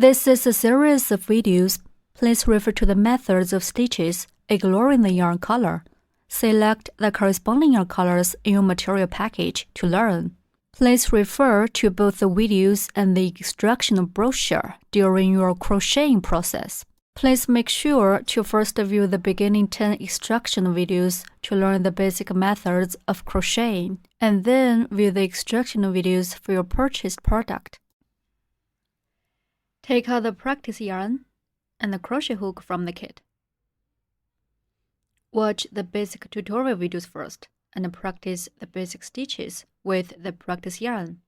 This is a series of videos. Please refer to the methods of stitches, ignoring the yarn color. Select the corresponding yarn colors in your material package to learn. Please refer to both the videos and the instructional brochure during your crocheting process. Please make sure to first view the beginning 10 instructional videos to learn the basic methods of crocheting, and then view the instructional videos for your purchased product. Take out the practice yarn and the crochet hook from the kit. Watch the basic tutorial videos first and practice the basic stitches with the practice yarn.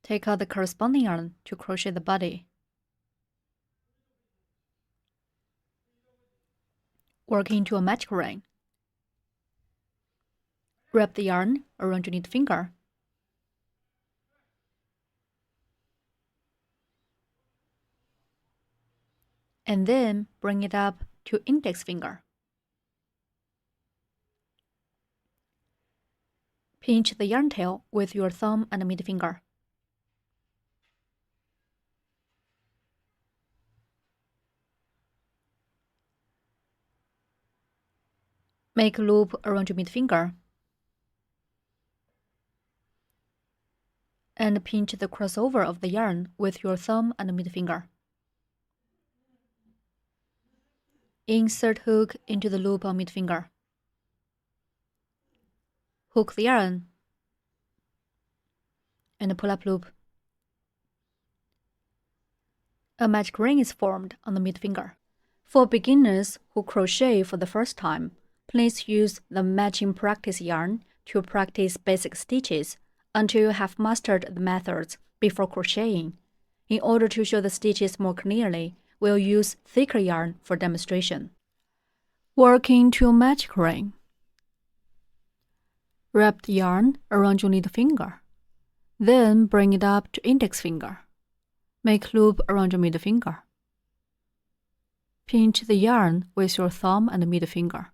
Take out the corresponding yarn to crochet the body. Work into a magic ring. Wrap the yarn around your knit finger. And then bring it up to index finger. Pinch the yarn tail with your thumb and middle finger. Make a loop around your middle finger. And pinch the crossover of the yarn with your thumb and middle finger. Insert hook into the loop on middle finger. Hook the yarn and pull up loop. A magic ring is formed on the middle finger. For beginners who crochet for the first time, please use the matching practice yarn to practice basic stitches until you have mastered the methods before crocheting. In order to show the stitches more clearly, we'll use thicker yarn for demonstration. Work into a magic ring. Wrap the yarn around your middle finger. Then bring it up to index finger. Make loop around your middle finger. Pinch the yarn with your thumb and middle finger.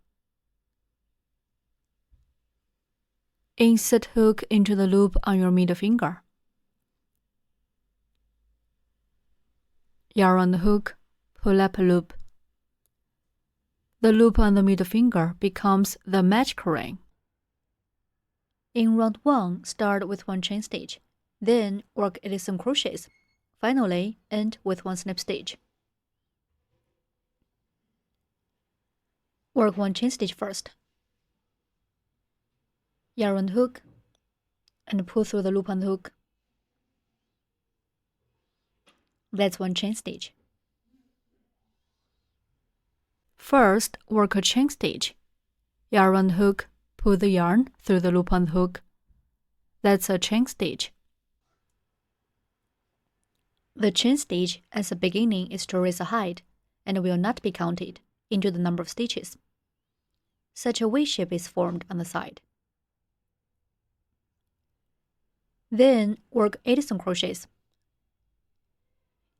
Insert hook into the loop on your middle finger. Yarn on the hook, pull up a loop. The loop on the middle finger becomes the magic ring. In round 1, start with 1 chain stitch, then work 87 crochets. Finally, end with 1 slip stitch. Work 1 chain stitch first. Yarn on the hook and pull through the loop on the hook. That's 1 chain stitch. First, work a chain stitch. Yarn on the hook, pull the yarn through the loop on the hook. That's a chain stitch. The chain stitch at the beginning is to raise a height and will not be counted into the number of stitches. Such a V shape is formed on the side. Then work 87 crochets.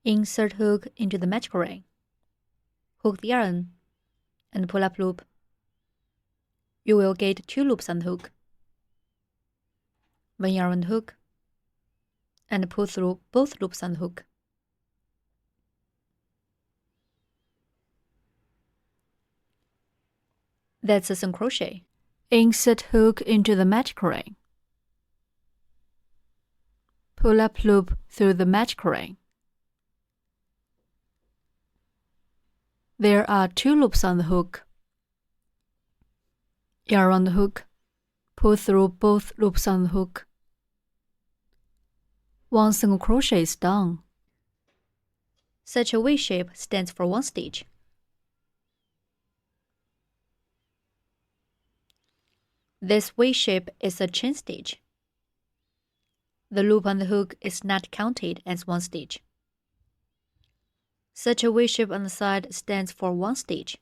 Insert hook into the magic ring. Hook the yarn and pull up loop. You will get 2 loops on the hook. 1 yarn on the hook and pull through both loops on the hook. That's a single crochet. Insert hook into the magic ring. Pull up loop through the magic ring. There are 2 loops on the hook. Yarn on the hook, pull through both loops on the hook. 1 single crochet is done. Such a V shape stands for 1 stitch. This V shape is a chain stitch. The loop on the hook is not counted as 1 stitch. Such a V shape on the side stands for 1 stitch.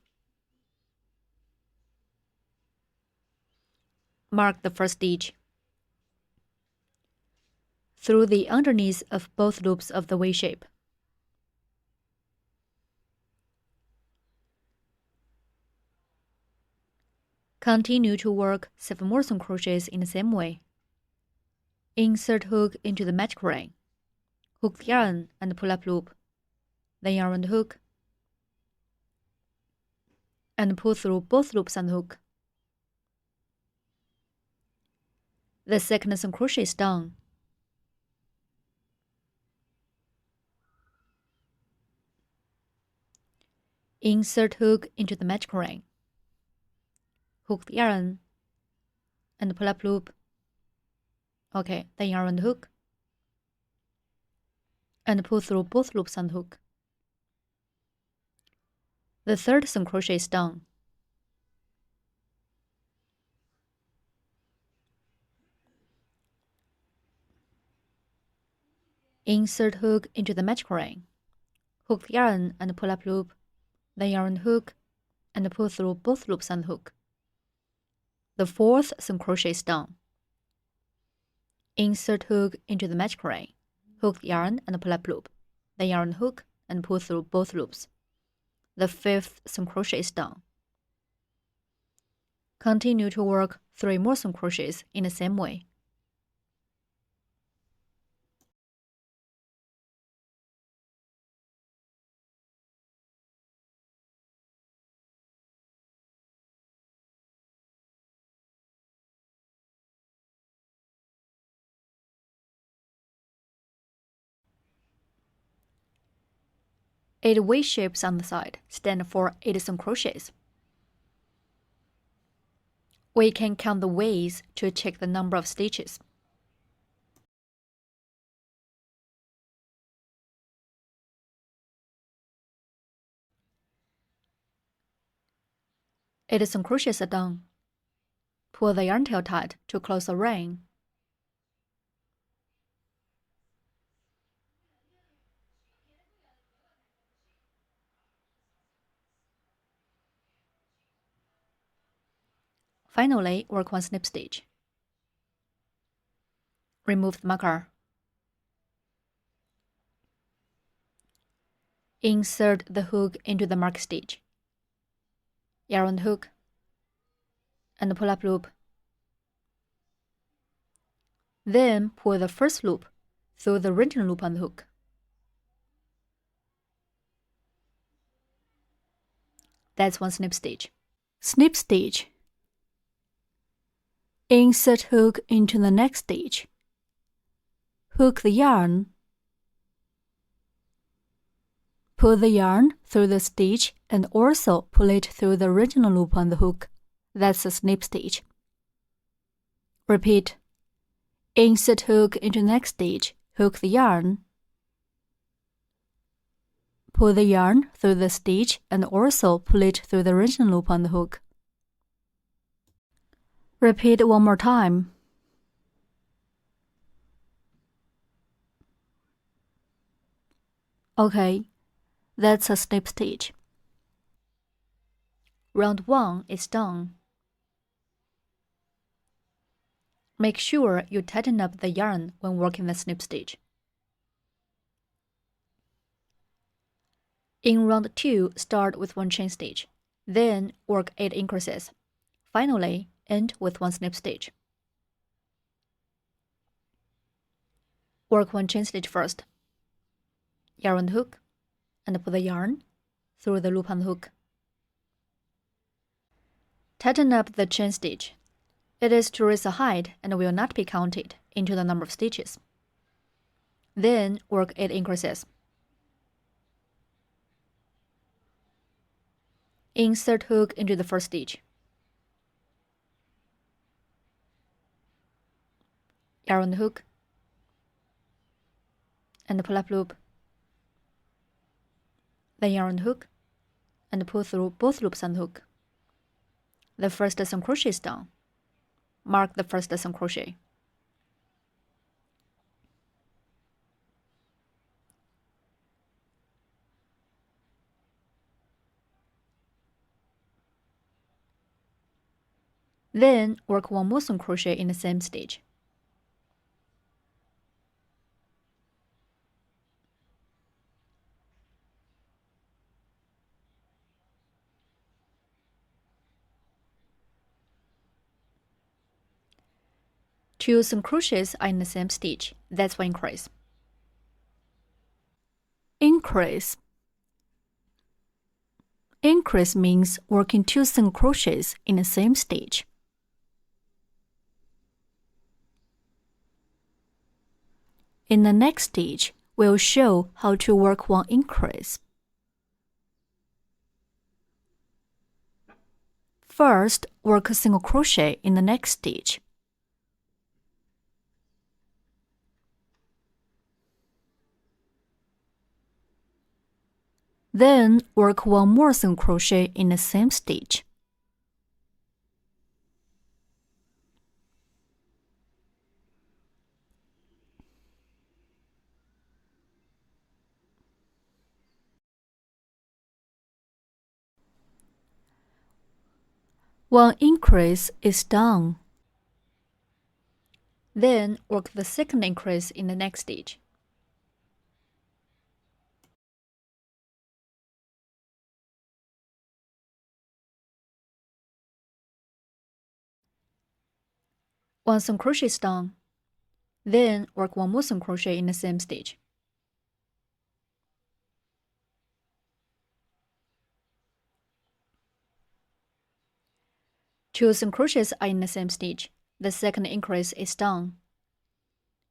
Mark the first stitch. Through the underneath of both loops of the V shape. Continue to work 7 more single crochets in the same way. Insert hook into the magic ring. Hook the yarn and pull up loop, then yarn and hook, and pull through both loops and hook. The second single crochet is done. Insert hook into the magic ring. Hook the yarn and pull up loop. Okay, then yarn and hook, and pull through both loops and hook. The third single crochet is done. Insert hook into the magic ring. Hook the yarn and pull up loop, then yarn and hook, and pull through both loops and hook. The fourth single crochet is done. Insert hook into the magic ring. Hook the yarn and pull up loop, then yarn and hook, and pull through both loops. The fifth single crochet is done. Continue to work 3 more single crochets in the same way. Eight V shapes on the side stand for 8 single crochets. We can count the V's to check the number of stitches. Eight single crochets are done. Pull the yarn tail tight to close the ring. Finally, work 1 snip stitch. Remove the marker. Insert the hook into the mark stitch. Yarn hook, and pull up loop. Then pull the first loop through the original loop on the hook. That's 1 snip stitch. Snip stitch. Insert hook into the next stitch. Hook the yarn. Pull the yarn through the stitch and also pull it through the original loop on the hook. That's a snip stitch. Repeat. Insert hook into the next stitch. Hook the yarn. Pull the yarn through the stitch and also pull it through the original loop on the hook. Repeat 1 more time. Okay, that's a snip stitch. Round 1 is done. Make sure you tighten up the yarn when working the snip stitch. In round 2, start with 1 chain stitch, then work 8 increases. Finally, end with 1 snip stitch. Work 1 chain stitch first. Yarn hook, and pull the yarn through the loop on the hook. Tighten up the chain stitch. It is to raise the height and will not be counted into the number of stitches. Then work 8 increases. Insert hook into the first stitch. Yarn hook, and pull up loop. Then yarn hook, and pull through both loops and hook. The first single crochet is done. Mark the first single crochet. Then work 1 more single crochet in the same stitch. Two single crochets are in the same stitch. That's 1 increase. increase. Increase means working 2 single crochets in the same stitch. In the next stitch, we'll show how to work 1 increase. First, work a single crochet in the next stitch. Then, work 1 more single crochet in the same stitch. One increase is done. Then, work the second increase in the next stitch. One single crochet is done. Then, work 1 more single crochet in the same stitch. Two single crochets are in the same stitch. The second increase is done.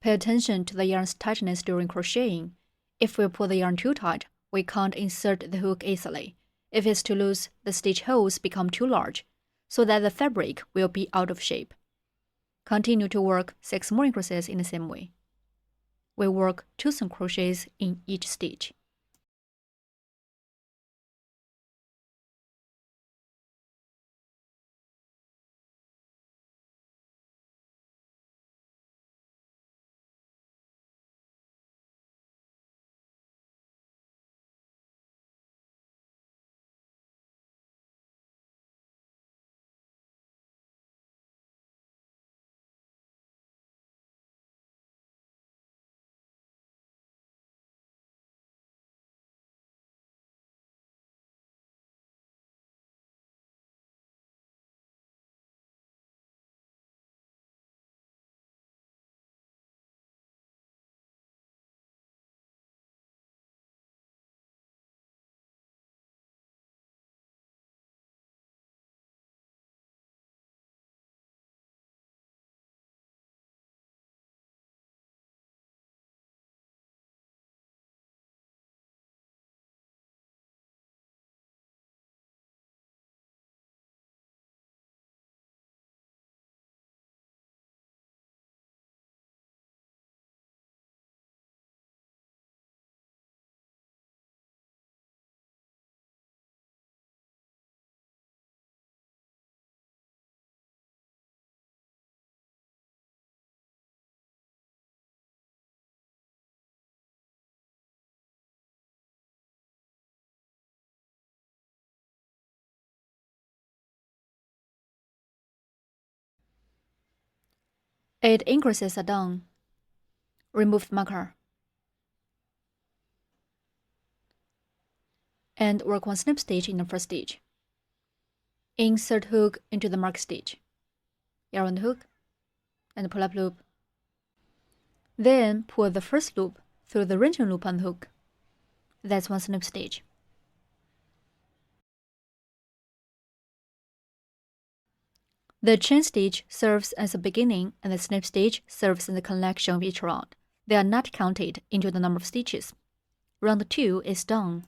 Pay attention to the yarn's tightness during crocheting. If we pull the yarn too tight, we can't insert the hook easily. If it's too loose, the stitch holes become too large, so that the fabric will be out of shape. Continue to work 6 more increases in the same way. We work 2 single crochets in each stitch. Eight increases are done. Remove the marker. And work 1 slip stitch in the first stitch. Insert hook into the marked stitch. Yarn the hook and pull up loop. Then pull the first loop through the wrenching loop on the hook. That's 1 slip stitch. The chain stitch serves as a beginning and the snip stitch serves as the connection of each round. They are not counted into the number of stitches. Round 2 is done.